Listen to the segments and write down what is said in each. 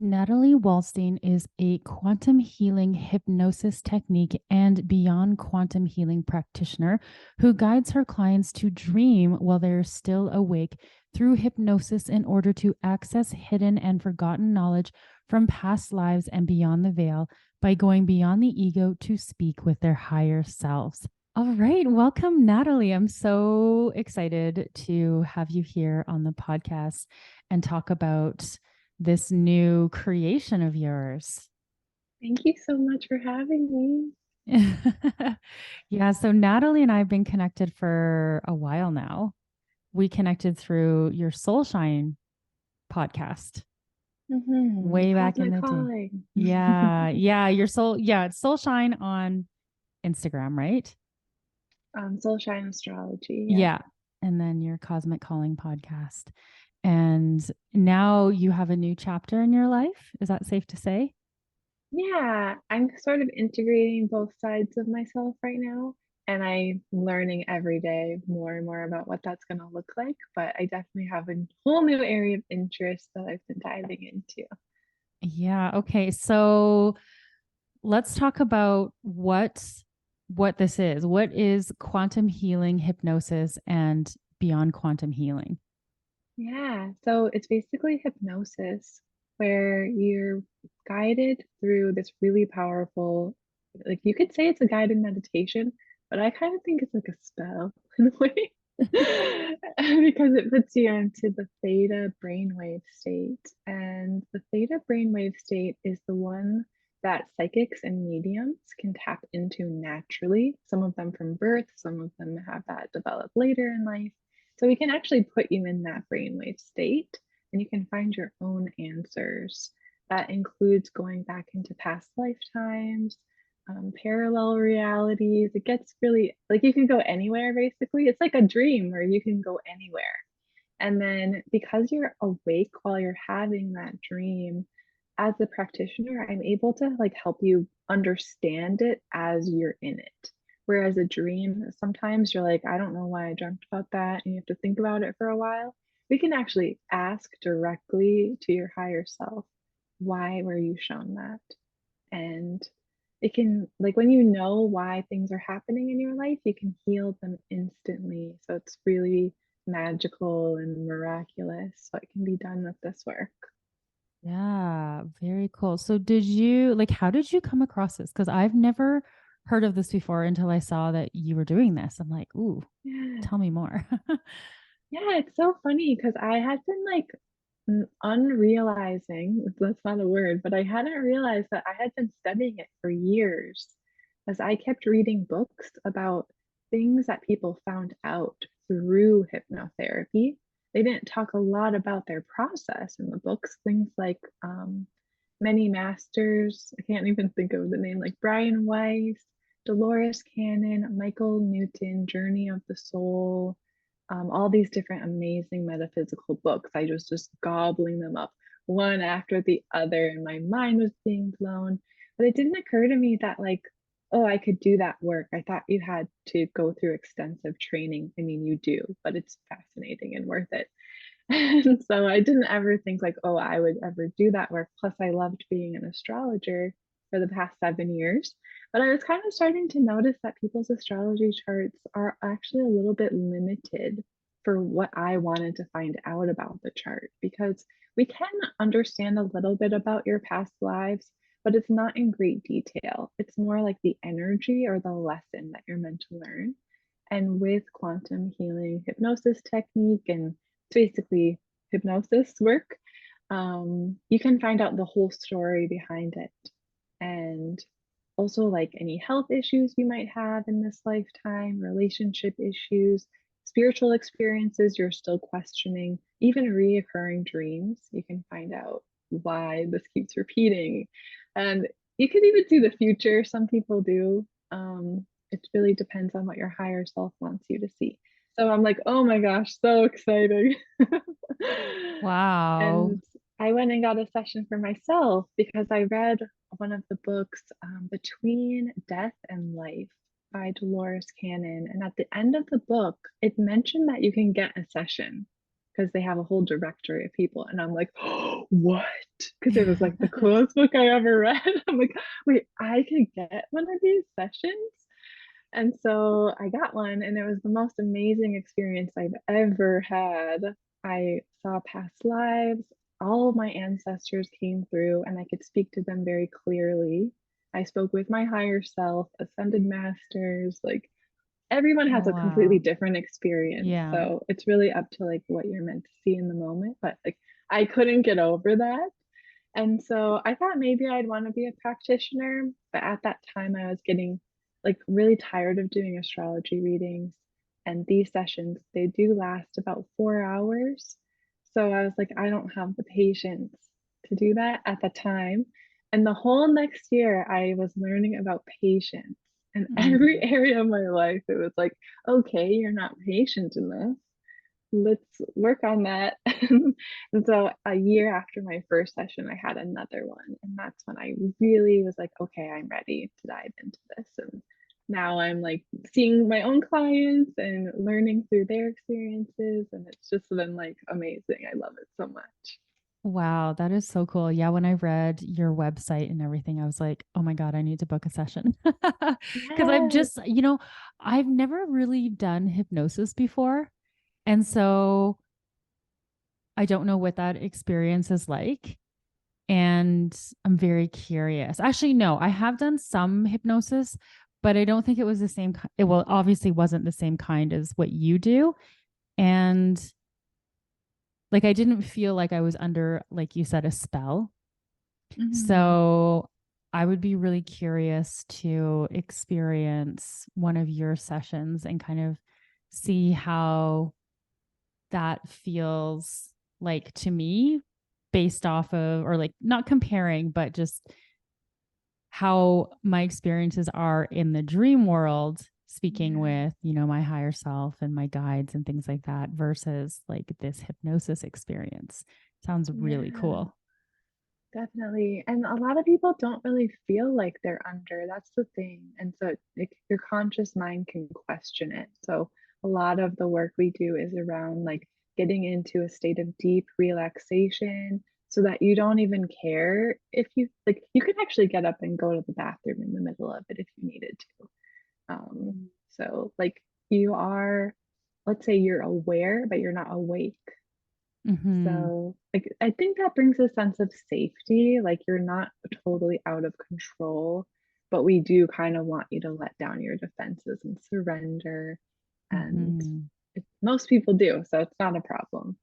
Natalie Walstein is a quantum healing hypnosis technique and beyond quantum healing practitioner who guides her clients to dream while they're still awake through hypnosis in order to access hidden and forgotten knowledge from past lives and beyond the veil by going beyond the ego to speak with their higher selves. All right, welcome, Natalie. I'm so excited to have you here on the podcast and talk about this new creation of yours. Thank you so much for having me. Yeah, so Natalie and I have been connected for a while now. We connected through your Soul Shine podcast way back in Cosmic the day. calling. Yeah, it's Soul Shine on Instagram, right? Soul Shine Astrology. Yeah. Yeah. And then your Cosmic Calling podcast. And now you have a new chapter in your life. Is that safe to say? Yeah. I'm sort of integrating both sides of myself right now. And I'm learning every day more and more about what that's going to look like. But I definitely have a whole new area of interest that I've been diving into. Yeah. Okay. So let's talk about what this is. What is quantum healing hypnosis and beyond quantum healing? Yeah. So it's basically hypnosis where you're guided through this really powerful, like you could say it's a guided meditation, but I kind of think it's like a spell in a way. Because it puts you into the theta brainwave state. And the theta brainwave state is the one that psychics and mediums can tap into naturally. Some of them from birth, some of them have that develop later in life. So we can actually put you in that brainwave state and you can find your own answers. That includes going back into past lifetimes, parallel realities. It gets really like you can go anywhere basically. It's like a dream where you can go anywhere. And then because you're awake while you're having that dream, as a practitioner, I'm able to like help you understand it as you're in it. Whereas a dream, sometimes you're like, I don't know why I dreamt about that, and you have to think about it for a while. We can actually ask directly to your higher self, why were you shown that? And it can, like, when you know why things are happening in your life, you can heal them instantly. So it's really magical and miraculous. So it can be done with this work. Yeah, very cool. So how did you come across this? Because I've never heard of this before until I saw that you were doing this. I'm like, ooh, Yeah. tell me more. Yeah, it's so funny because I had been like unrealizing, if that's not a word, but I hadn't realized that I had been studying it for years as I kept reading books about things that people found out through hypnotherapy. They didn't talk a lot about their process in the books, things like many masters, I can't even think of the name, like Brian Weiss, Dolores Cannon, Michael Newton, Journey of the Soul, all these different amazing metaphysical books. I was just gobbling them up one after the other, and my mind was being blown. But it didn't occur to me that, like, oh, I could do that work. I thought you had to go through extensive training. I mean, you do, but it's fascinating and worth it. And so I didn't ever think, like, oh, I would ever do that work. Plus, I loved being an astrologer for the past 7 years. But I was kind of starting to notice that people's astrology charts are actually a little bit limited for what I wanted to find out about the chart because we can understand a little bit about your past lives, but it's not in great detail. It's more like the energy or the lesson that you're meant to learn. And with quantum healing hypnosis technique and it's basically hypnosis work, you can find out the whole story behind it. And also, like any health issues you might have in this lifetime, relationship issues, spiritual experiences you're still questioning, even reoccurring dreams, you can find out why this keeps repeating. And you can even see the future. Some people do. It really depends on what your higher self wants you to see. So I'm like, oh my gosh, so exciting. Wow. And I went and got a session for myself because I read one of the books, Between Death and Life by Dolores Cannon. And at the end of the book, it mentioned that you can get a session. because they have a whole directory of people. And I'm like, oh, what? Because it was like the coolest book I ever read. I'm like, wait, I could get one of these sessions? And so I got one, and it was the most amazing experience I've ever had. I saw past lives. All of my ancestors came through, and I could speak to them very clearly. I spoke with my higher self, ascended masters. Like, everyone has a completely Wow. different experience. Yeah. So it's really up to like what you're meant to see in the moment. But like, I couldn't get over that. And so I thought maybe I'd want to be a practitioner, but at that time I was getting like really tired of doing astrology readings. And these sessions, they do last about 4 hours. So I was like, I don't have the patience to do that at the time. And the whole next year, I was learning about patience. In every Mm. area of my life, it was like, okay, you're not patient enough, let's work on that. And so a year after my first session, I had another one. And that's when I really was like, okay, I'm ready to dive into this. And now I'm like seeing my own clients and learning through their experiences. And it's just been like amazing. I love it so much. Wow, that is so cool. Yeah, when I read your website and everything, I was like, oh my God, I need to book a session. Because I've Yes. just, I've never really done hypnosis before. And so I don't know what that experience is like. And I'm very curious. Actually, no, I have done some hypnosis, but I don't think it was the same. It well, obviously wasn't the same kind as what you do. And like, I didn't feel like I was under, like you said, a spell. Mhm. So I would be really curious to experience one of your sessions and kind of see how that feels like to me based off of, or like not comparing, but just how my experiences are in the dream world, speaking Yeah. with, my higher self and my guides and things like that versus like this hypnosis experience. Sounds really Yeah. cool. Definitely. And a lot of people don't really feel like they're under. That's the thing. And so your conscious mind can question it. So a lot of the work we do is around like getting into a state of deep relaxation so that you don't even care if you can actually get up and go to the bathroom in the middle of it if you needed to. So like you are, let's say you're aware, but you're not awake. Mm-hmm. So, like, I think that brings a sense of safety. Like, you're not totally out of control, but we do kind of want you to let down your defenses and surrender. And Mm-hmm. most people do, so it's not a problem.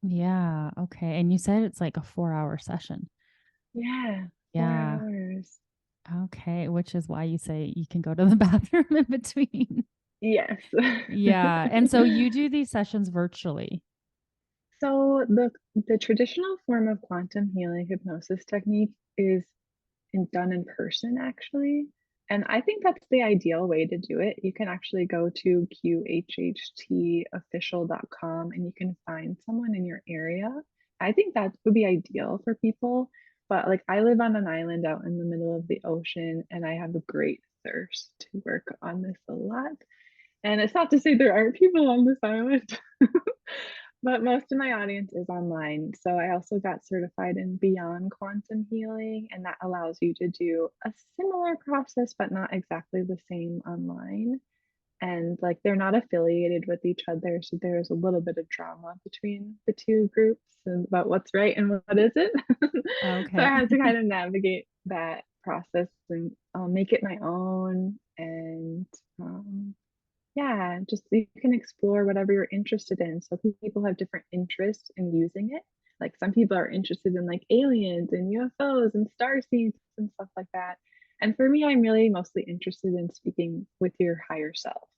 Yeah. Okay. And you said it's like a 4 hour session. Yeah, four Yeah. hours. Okay. Which is why you say you can go to the bathroom in between. Yes. Yeah. And so you do these sessions virtually. So the traditional form of quantum healing hypnosis technique is done in person actually. And I think that's the ideal way to do it. You can actually go to QHHTofficial.com and you can find someone in your area. I think that would be ideal for people. But like I live on an island out in the middle of the ocean and I have a great thirst to work on this a lot. And it's not to say there aren't people on this island, but most of my audience is online. So I also got certified in Beyond Quantum Healing, and that allows you to do a similar process, but not exactly the same online. And like they're not affiliated with each other. So there's a little bit of drama between the two groups and about what's right and what isn't. So I Okay. had to kind of navigate that process and make it my own. And yeah, just you can explore whatever you're interested in. So people have different interests in using it. Like some people are interested in like aliens and UFOs and star seeds and stuff like that. And for me, I'm really mostly interested in speaking with your higher self.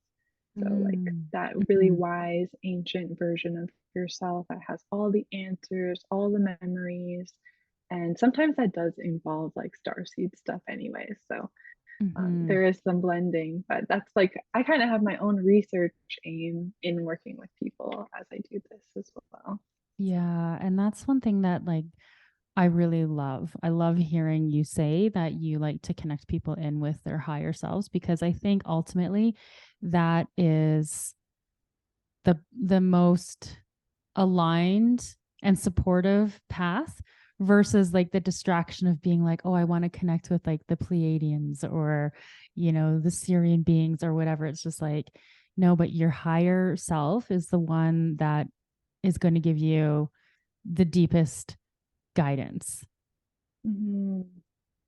So like Mm. that really Mhm. wise ancient version of yourself that has all the answers, all the memories. And sometimes that does involve like starseed stuff anyway. So Mhm. there is some blending, but that's like I kind of have my own research aim in working with people as I do this as well. Yeah, and that's one thing that like I really love. I love hearing you say that you like to connect people in with their higher selves because I think ultimately that is the most aligned and supportive path versus like the distraction of being like, oh, I want to connect with like the Pleiadians or, the Syrian beings or whatever. It's just like, no, but your higher self is the one that is going to give you the deepest guidance. Mhm.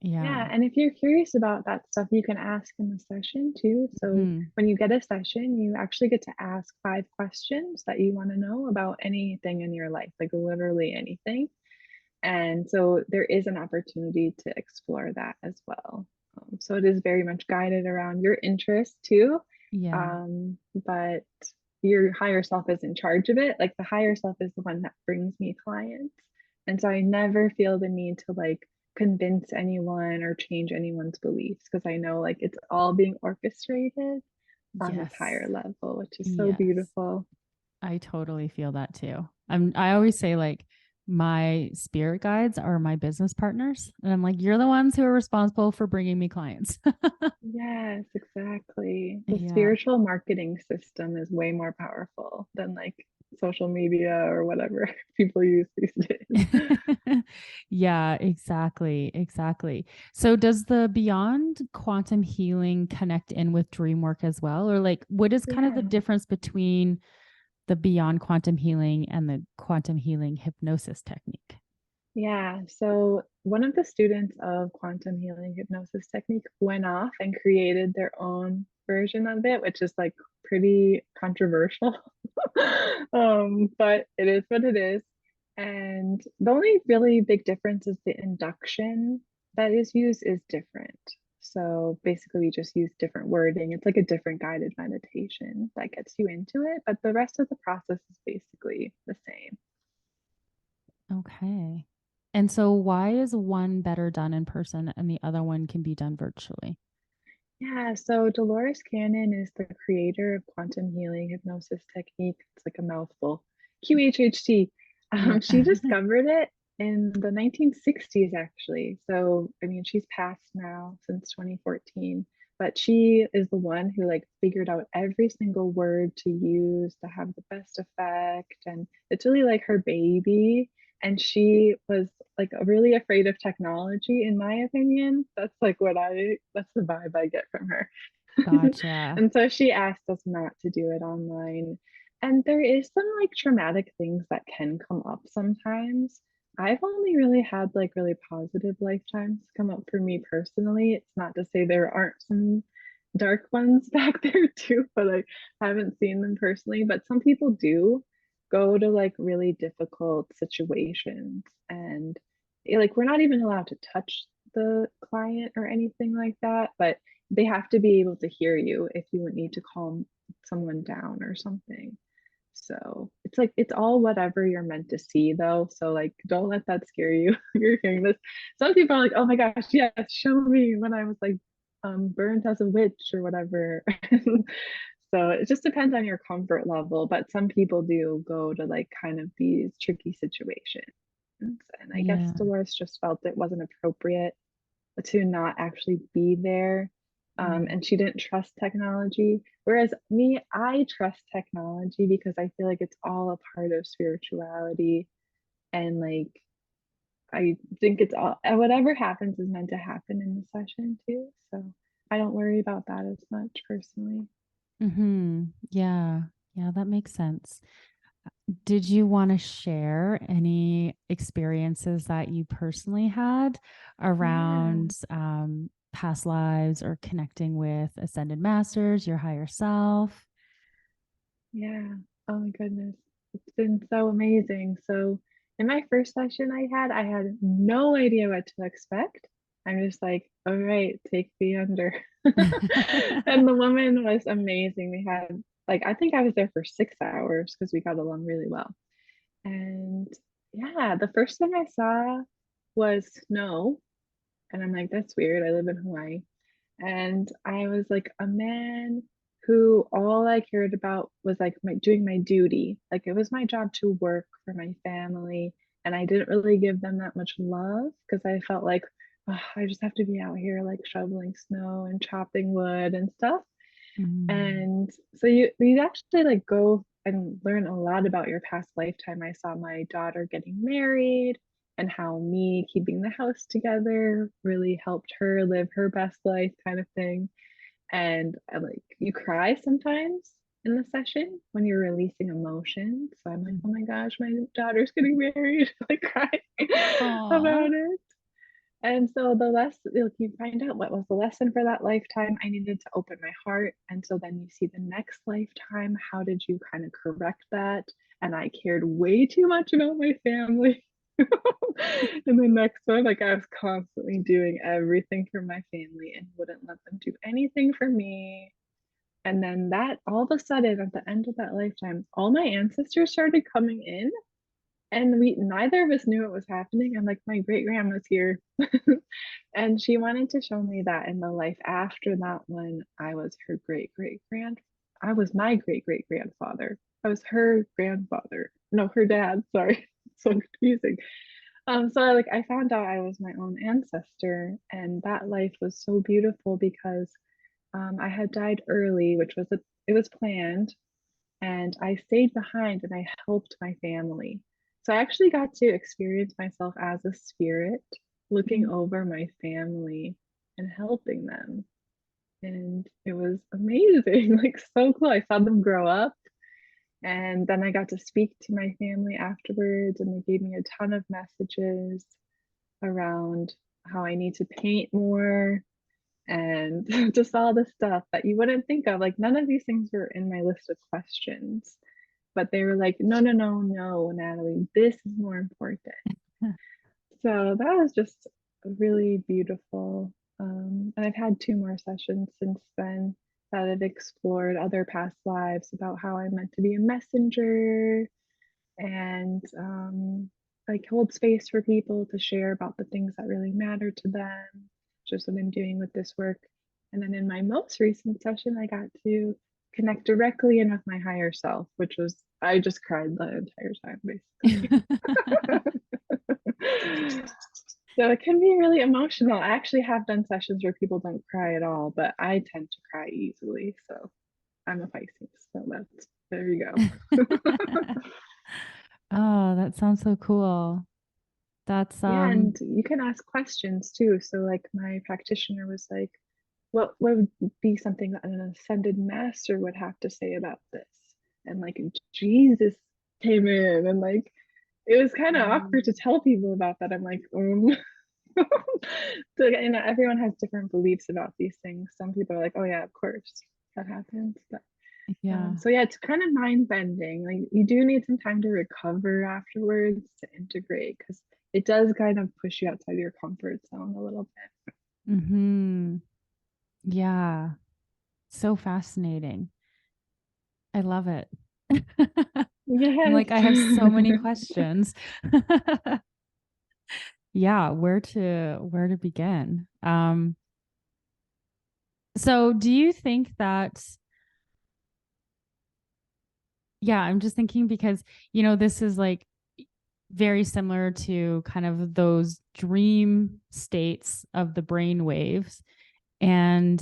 Yeah. Yeah, and if you're curious about that stuff, you can ask in the session too. So Hmm. when you get a session, you actually get to ask 5 questions that you want to know about anything in your life, like literally anything. And so there is an opportunity to explore that as well. So it is very much guided around your interests too. Yeah. But your higher self is in charge of it. Like the higher self is the one that brings me clients. And so I never feel the need to like convince anyone or change anyone's beliefs because I know like it's all being orchestrated on this higher Yes. level, which is so Yes. beautiful. I totally feel that too. I always say like my spirit guides are my business partners. And I'm like, you're the ones who are responsible for bringing me clients. Yes, exactly. The Yeah. spiritual marketing system is way more powerful than like social media or whatever people use these days. Yeah, exactly. Exactly. So does the beyond quantum healing connect in with dream work as well? Or like what is kind of the Yeah. difference between the beyond quantum healing and the quantum healing hypnosis technique? Yeah. So one of the students of quantum healing hypnosis technique went off and created their own version of it, which is like pretty controversial. But it is what it is. And the only really big difference is the induction that is used is different. So basically, we just use different wording. It's like a different guided meditation that gets you into it, but the rest of the process is basically the same. Okay. And so why is one better done in person and the other one can be done virtually? Yeah, so Dolores Cannon is the creator of quantum healing hypnosis technique. It's like a mouthful. QHHT. Yeah. She discovered it in the 1960s, actually. So, I mean, she's passed now since 2014, but she is the one who like figured out every single word to use to have the best effect. And it's really like her baby. And she was like really afraid of technology, in my opinion. That's the vibe I get from her. Gotcha. And so she asked us not to do it online. And there is some like traumatic things that can come up sometimes. I've only really had like really positive lifetimes come up for me personally. It's not to say there aren't some dark ones back there too, but I haven't seen them personally. But some people do go to like really difficult situations and like we're not even allowed to touch the client or anything like that, but they have to be able to hear you if you would need to calm someone down or something. So it's like it's all whatever you're meant to see though. So like don't let that scare you. You're hearing this. Some people are like, oh my gosh, yes, show me when I was like burnt as a witch or whatever. So it just depends on your comfort level, but some people do go to like kind of these tricky situations. And I guess Yeah. Dolores just felt it wasn't appropriate to not actually be there. Mm. And she didn't trust technology. Whereas me, I trust technology because I feel like it's all a part of spirituality. And like, I think it's all, whatever happens is meant to happen in the session too. So I don't worry about that as much personally. Hmm. Yeah. Yeah, that makes sense. Did you want to share any experiences that you personally had Yeah. around past lives or connecting with ascended masters, your higher self? Yeah. Oh my goodness. It's been so amazing. So in my first session I had no idea what to expect. I'm just like, all right, take me under. And the woman was amazing. We had like I think I was there for 6 hours because we got along really well. And yeah, the first thing I saw was snow. And I'm like, that's weird. I live in Hawaii. And I was like a man who all I cared about was like doing my duty. Like it was my job to work for my family. And I didn't really give them that much love because I felt like, oh, I just have to be out here like shoveling snow and chopping wood and stuff. Mm. And so you actually like go and learn a lot about your past lifetime. I saw my daughter getting married and how me keeping the house together really helped her live her best life kind of thing. And I like you cry sometimes in the session when you're releasing emotions. So I'm like, oh my gosh, my daughter's getting married, like crying Aw. about it. And so the lesson, like you find out what was the lesson for that lifetime. I needed to open my heart. And so then you see the next lifetime. How did you kind of correct that? And I cared way too much about my family. In the next one, like I was constantly doing everything for my family and wouldn't let them do anything for me. And then that all of a sudden at the end of that lifetime, all my ancestors started coming in and we neither of us knew what was happening. I'm like, my great grandma's here. And she wanted to show me that in the life after that one, I was her great great grand. I was my great great grandfather. I was her grandfather. No, her dad. Sorry, so confusing. So I found out I was my own ancestor, and that life was so beautiful because I had died early, which was it was planned, and I stayed behind and I helped my family. So I actually got to experience myself as a spirit looking over my family and helping them. And it was amazing, like so cool. I saw them grow up. And then I got to speak to my family afterwards, and they gave me a ton of messages around how I need to paint more and just all the stuff that you wouldn't think of. Like, none of these things were in my list of questions, but they were like, no, no, no, no, Natalie, this is more important. So that was just really beautiful. And I've had two more sessions since then that have explored other past lives about how I'm meant to be a messenger and like hold space for people to share about the things that really matter to them, just what I'm doing with this work. And then in my most recent session, I got to connect directly in with my higher self, which was, I just cried the entire time, basically. So it can be really emotional. I actually have done sessions where people don't cry at all, but I tend to cry easily. So I'm a Pisces. So that's, there you go. Oh, that sounds so cool. That's Yeah, and you can ask questions too. So like my practitioner was like, what would be something that an ascended master would have to say about this? And like Jesus came in and like it was kind of awkward to tell people about that. I'm like, so everyone has different beliefs about these things. Some people are like, oh yeah, of course that happens. But yeah. so yeah, it's kind of mind bending. Like you do need some time to recover afterwards to integrate because it does kind of push you outside your comfort zone a little bit. Mm-hmm. Yeah. So fascinating. I love it. I'm Yes. like, I have so many questions. Yeah, where to begin? So do you think that, yeah, I'm just thinking because, this is like very similar to kind of those dream states of the brain waves. And,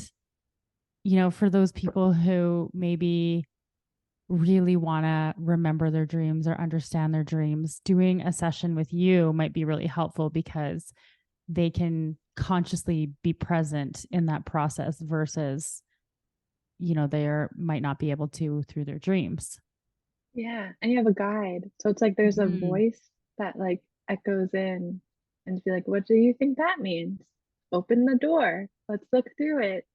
for those people who maybe really want to remember their dreams or understand their dreams, doing a session with you might be really helpful because they can consciously be present in that process versus, they might not be able to through their dreams. Yeah, and you have a guide. So it's like there's a Mm-hmm. voice that like echoes in and be like, what do you think that means? Open the door. Let's look through it.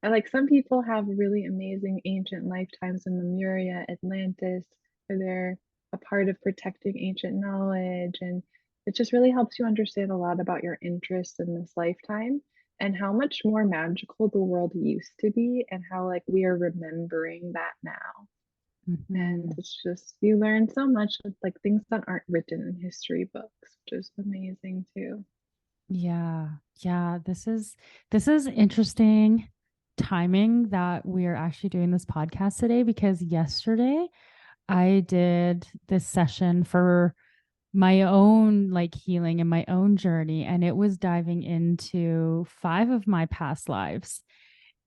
And like some people have really amazing ancient lifetimes in Lemuria, Atlantis, where they're a part of protecting ancient knowledge. And it just really helps you understand a lot about your interests in this lifetime and how much more magical the world used to be and how like we are remembering that now. And Mm-hmm. it's just, you learn so much with like things that aren't written in history books, which is amazing too. Yeah. Yeah. This is interesting timing that we're actually doing this podcast today because yesterday I did this session for my own like healing and my own journey, and it was diving into 5 of my past lives.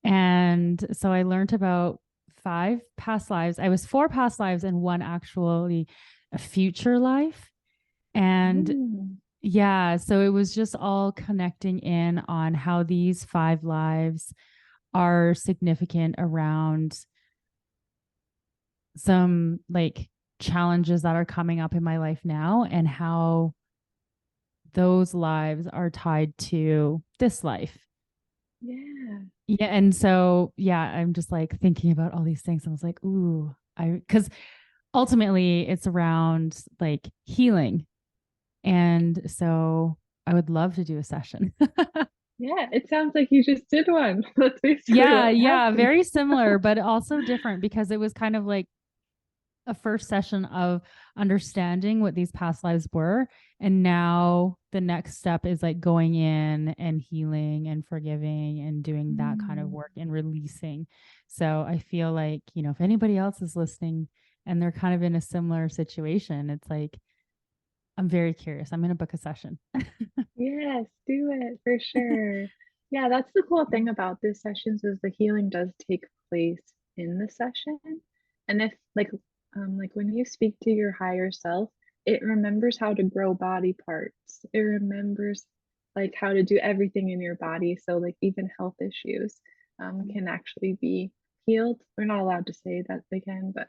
And so I learned about 5 past lives. I was 4 past lives and one actually a future life. And Mm. yeah, so it was just all connecting in on how these 5 lives are significant around some like challenges that are coming up in my life now and how those lives are tied to this life. Yeah. Yeah. And so, yeah, I'm just like thinking about all these things. I was like, ooh, because ultimately it's around like healing. And so I would love to do a session. Yeah, it sounds like you just did one. That's basically Yeah. what Yeah. happened. Very similar, but also different because it was kind of like a first session of understanding what these past lives were. And now the next step is like going in and healing and forgiving and doing that kind of Mm. work and releasing. So I feel like, if anybody else is listening and they're kind of in a similar situation, it's like, I'm very curious. I'm going to book a session. Yes, do it for sure. Yeah, that's the cool thing about these sessions is the healing does take place in the session. And if like when you speak to your higher self, it remembers how to grow body parts. It remembers like how to do everything in your body. So like even health issues can actually be healed. We're not allowed to say that they can, but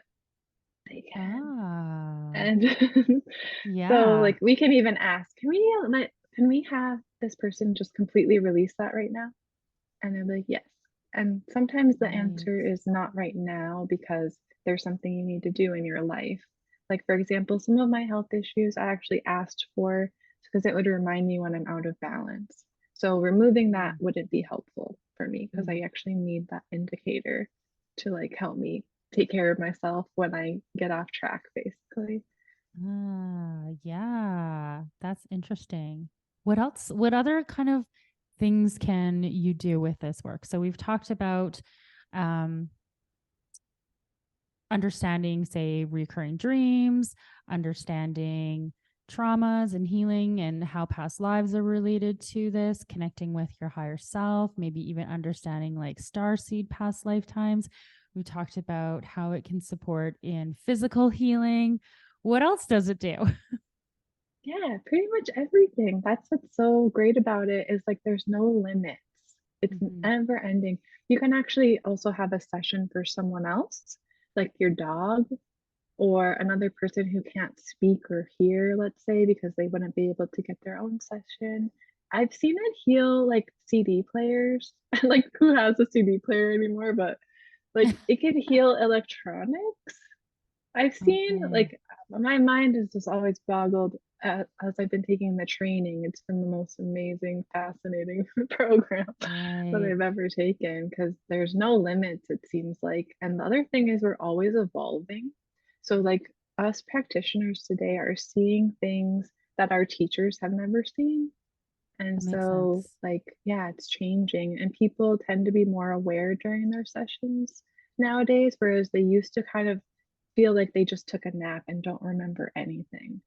they can. Ah, And so yeah. like we can even ask, can we have this person just completely release that right now? And they're like, yes. And sometimes the Right. answer is not right now because there's something you need to do in your life. Like for example, some of my health issues I actually asked for because it would remind me when I'm out of balance. So removing that Mm, wouldn't be helpful for me because I mm. actually need that indicator to like help me take care of myself when I get off track, basically. Ah, yeah, that's interesting. What else? What other kind of things can you do with this work? So we've talked about um, understanding, say, recurring dreams, understanding traumas and healing and how past lives are related to this, connecting with your higher self, maybe even understanding like starseed past lifetimes. We talked about how it can support in physical healing. What else does it do? Yeah, pretty much everything. That's what's so great about it is like there's no limits. It's Mm-hmm. never ending. You can actually also have a session for someone else, like your dog or another person who can't speak or hear, let's say, because they wouldn't be able to get their own session. I've seen it heal like CD players. Like who has a CD player anymore, but like it can heal electronics. I've seen Okay. like my mind is just always boggled as I've been taking the training. It's been the most amazing, fascinating program that Right. I've ever taken because there's no limits, it seems like. And the other thing is we're always evolving. So like us practitioners today are seeing things that our teachers have never seen. And That makes so sense. like yeah, it's changing and people tend to be more aware during their sessions nowadays, whereas they used to kind of feel like they just took a nap and don't remember anything.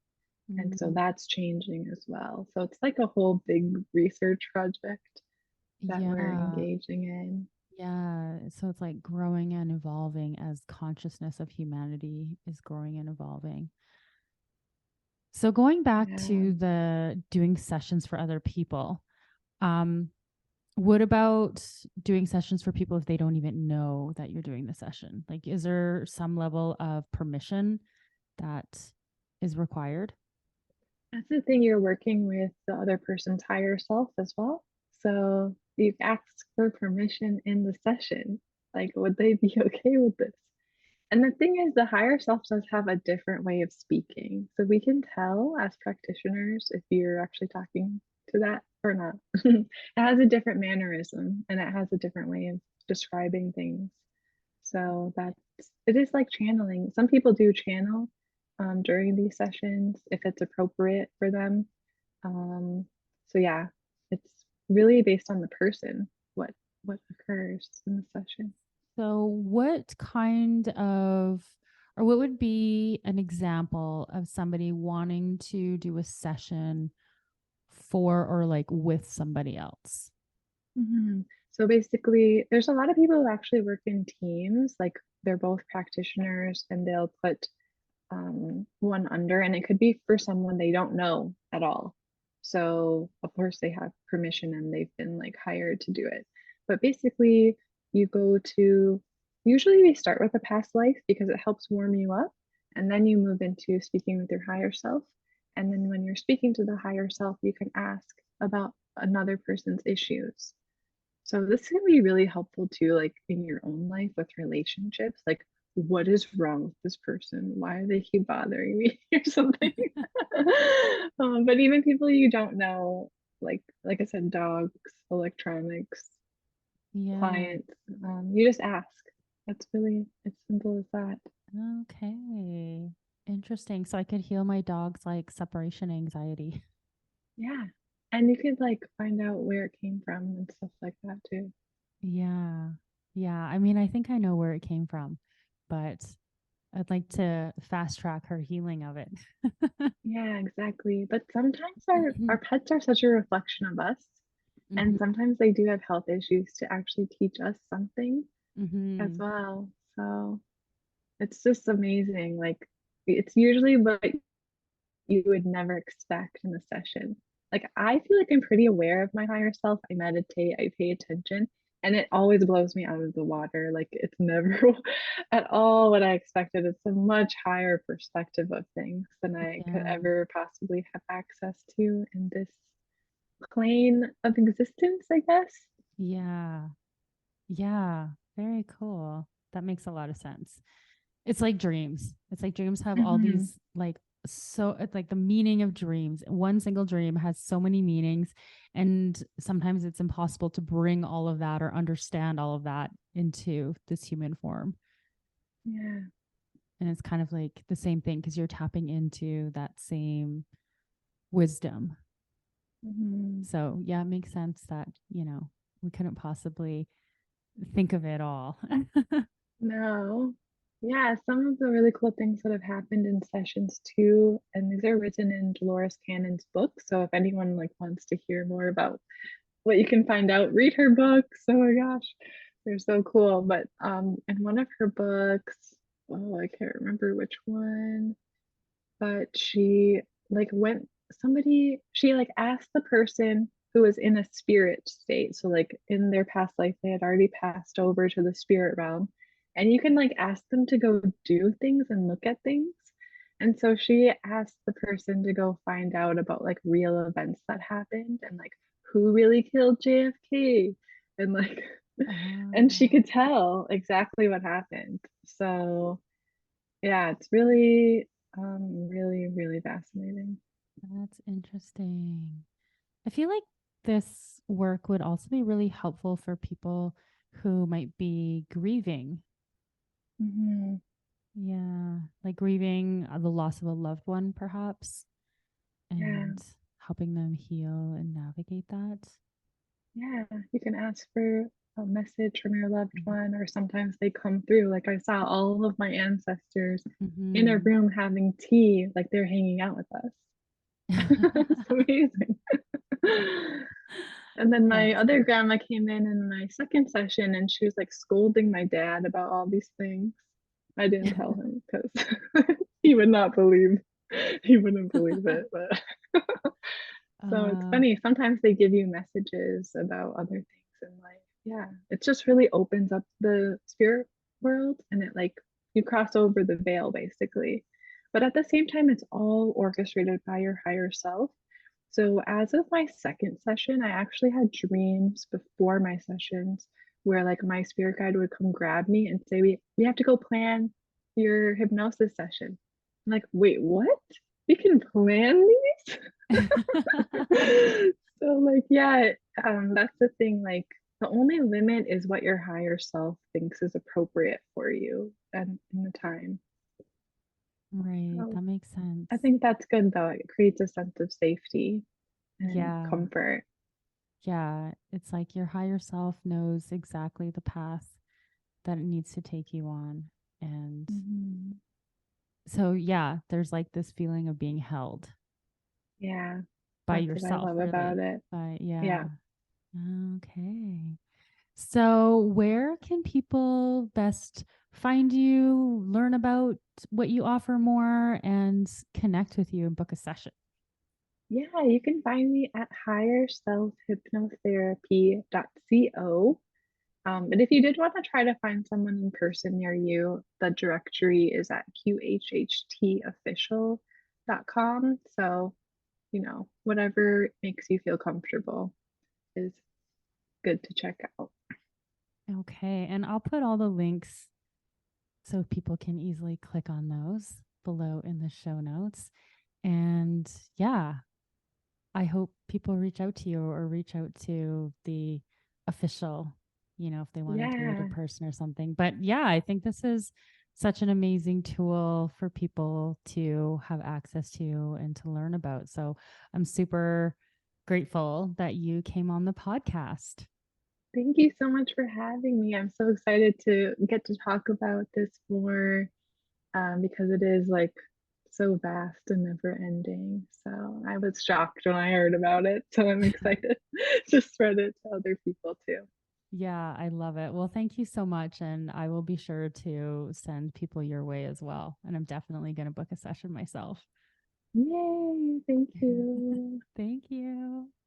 And so Mm, that's changing as well. So it's like a whole big research project that we're yeah. engaging in. Yeah. So it's like growing and evolving as consciousness of humanity is growing and evolving. So going back Yeah. to the doing sessions for other people, um, what about doing sessions for people if they don't even know that you're doing the session? Like, is there some level of permission that is required? That's the thing, you're working with the other person's higher self as well. So you ask for permission in the session. Like, would they be okay with this? And the thing is, the higher self does have a different way of speaking. So we can tell as practitioners if you're actually talking to that or not. It has a different mannerism and it has a different way of describing things. So it is like channeling. Some people do channel during these sessions if it's appropriate for them. Um, so yeah, it's really based on the person what occurs in the session. So, what kind of, or what would be an example of somebody wanting to do a session for or like with somebody else? Mhm. So basically, there's a lot of people who actually work in teams, like they're both practitioners and they'll put one under, and it could be for someone they don't know at all. So, of course, they have permission and they've been like hired to do it. But basically, you go to, usually we start with a past life because it helps warm you up. And then you move into speaking with your higher self. And then when you're speaking to the higher self, you can ask about another person's issues. So this can be really helpful too, like in your own life with relationships. Like, what is wrong with this person? Why do they keep bothering me or something? But even people you don't know, like I said, dogs, electronics, Yeah. clients, you just ask. That's really as simple as that. Okay. Interesting. So I could heal my dog's like separation anxiety. Yeah. And you could like find out where it came from and stuff like that too. Yeah. Yeah. I mean, I think I know where it came from, but I'd like to fast track her healing of it. Yeah, exactly. But sometimes our pets are such a reflection of us. And Hmm. sometimes they do have health issues to actually teach us something as Hmm. well. So it's just amazing. Like it's usually what you would never expect in a session. Like I feel like I'm pretty aware of my higher self. I meditate, I pay attention, and it always blows me out of the water. Like it's never at all what I expected. It's a much higher perspective of things than I could Yeah. ever possibly have access to in this plane of existence, I guess. Yeah. Yeah. Very cool. That makes a lot of sense. It's like dreams. It's like dreams have all Hmm. these like so it's like the meaning of dreams. One single dream has so many meanings, and sometimes it's impossible to bring all of that or understand all of that into this human form. Yeah. And it's kind of like the same thing because you're tapping into that same wisdom. Hmm. So, yeah, it makes sense that, we couldn't possibly think of it all. No. Yeah, some of the really cool things that have happened in sessions too, and these are written in Dolores Cannon's book. So if anyone like wants to hear more about what you can find out, read her books. Oh my gosh, they're so cool. But in one of her books, oh, I can't remember which one, but she like went somebody she like asked the person who was in a spirit state, so like in their past life they had already passed over to the spirit realm, and you can like ask them to go do things and look at things. And so she asked the person to go find out about like real events that happened and like who really killed JFK and like and she Oh, could tell exactly what happened. So yeah, it's really, really, really fascinating. that's interesting. I feel like this work would also be really helpful for people who might be grieving. Hmm. Yeah, like grieving the loss of a loved one, perhaps, Yeah, and helping them heal and navigate that. yeah. You can ask for a message from your loved Mhm. one, or sometimes they come through. Like I saw all of my ancestors in a Mhm. room having tea, like they're hanging out with us. It's amazing. And then my That's other cool. grandma came in my second session and she was like scolding my dad about all these things. I didn't tell him because he would not believe, he wouldn't believe it. But so it's uh, funny. Sometimes they give you messages about other things in life. Yeah, it just really opens up the spirit world and it like you cross over the veil basically. But at the same time, it's all orchestrated by your higher self. So, as of my second session, I actually had dreams before my sessions where like my spirit guide would come grab me and say, we have to go plan your hypnosis session. I'm like, wait, what? We can plan these? So like yeah, that's the thing. Like the only limit is what your higher self thinks is appropriate for you and in the time. right, So that makes I sense. think that's good though. It creates a sense of safety and Yeah. comfort. Yeah, it's like your higher self knows exactly the path that it needs to take you on. And Mhm. so, yeah, there's like this feeling of being held Yeah, by that's what I yourself, love about really. it. But Yeah. yeah, okay. So, where can people best find you, learn about what you offer more, and connect with you and book a session? Yeah, you can find me at higherselfhypnotherapy.co. But if you did want to try to find someone in person near you, the directory is at QHHTofficial.com. So, whatever makes you feel comfortable is good to check out. Okay. And I'll put all the links so people can easily click on those below in the show notes. And yeah, I hope people reach out to you or reach out to the official, if they want to do it in Yeah. person or something. But yeah, I think this is such an amazing tool for people to have access to and to learn about. So I'm super grateful that you came on the podcast. Thank you so much for having me. I'm so excited to get to talk about this more because it is like so vast and never ending. So I was shocked when I heard about it. So I'm excited to spread it to other people too. Yeah, I love it. Well, thank you so much. And I will be sure to send people your way as well. And I'm definitely going to book a session myself. Yay! Thank you. Thank you.